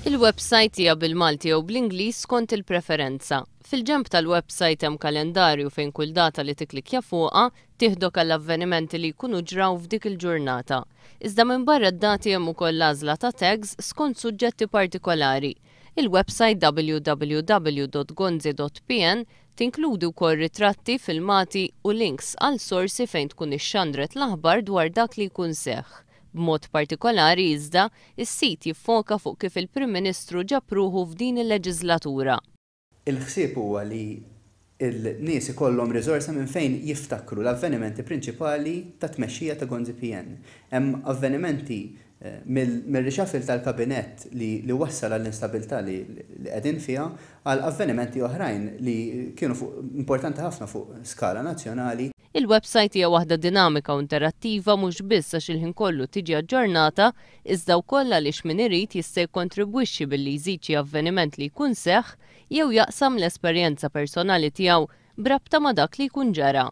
Il-website hija bil-Malti jew bl-Ingliż skont il-preferenza. Fil-ġenb tal-website hemm kalendarju fejn kull data li tiklikja fuqha tieħdok għall-avvenimenti li jkunu ġraw f'dik il-ġurnata. Iżda minn barra d-dati hemm ukoll għażla ta' tags skont suġġetti partikolari. Il-website www.gonzi.pn tinkludi wkoll ritratti, filmati u links għal sorsi fejn tkun ixxandret l-aħbar dwar dak li jkun seħħ. B'mod partikolari iżda, is-sit jiffoka fuq kif il-Prim Ministru ġab ruħu f'din il-leġislatura. Il-ħsieb huwa li l-nies ikollhom riżorsa minn fejn jiftakru l-avvenimenti prinċipali ta' tmexxija ta' Gonzi PN. Hemm avvenimenti mill-rixafil tal-kabinett li wassal għall-instabilità li qegħdin fiha għal avvenimenti oħrajn li kienu importanti ħafna fuq skala nazzjonali. Il-website hija waħda dinamika u interattiva mhux biss għax il-ħin kollu tiġi aġġornata, iżda wkoll għaliex min irid jista' jikkontribwixxi billi jżid xi avveniment li jkun seħħ jew jaqsam l-esperjenza personali tiegħu b'rabta ma' dak li jkun ġara.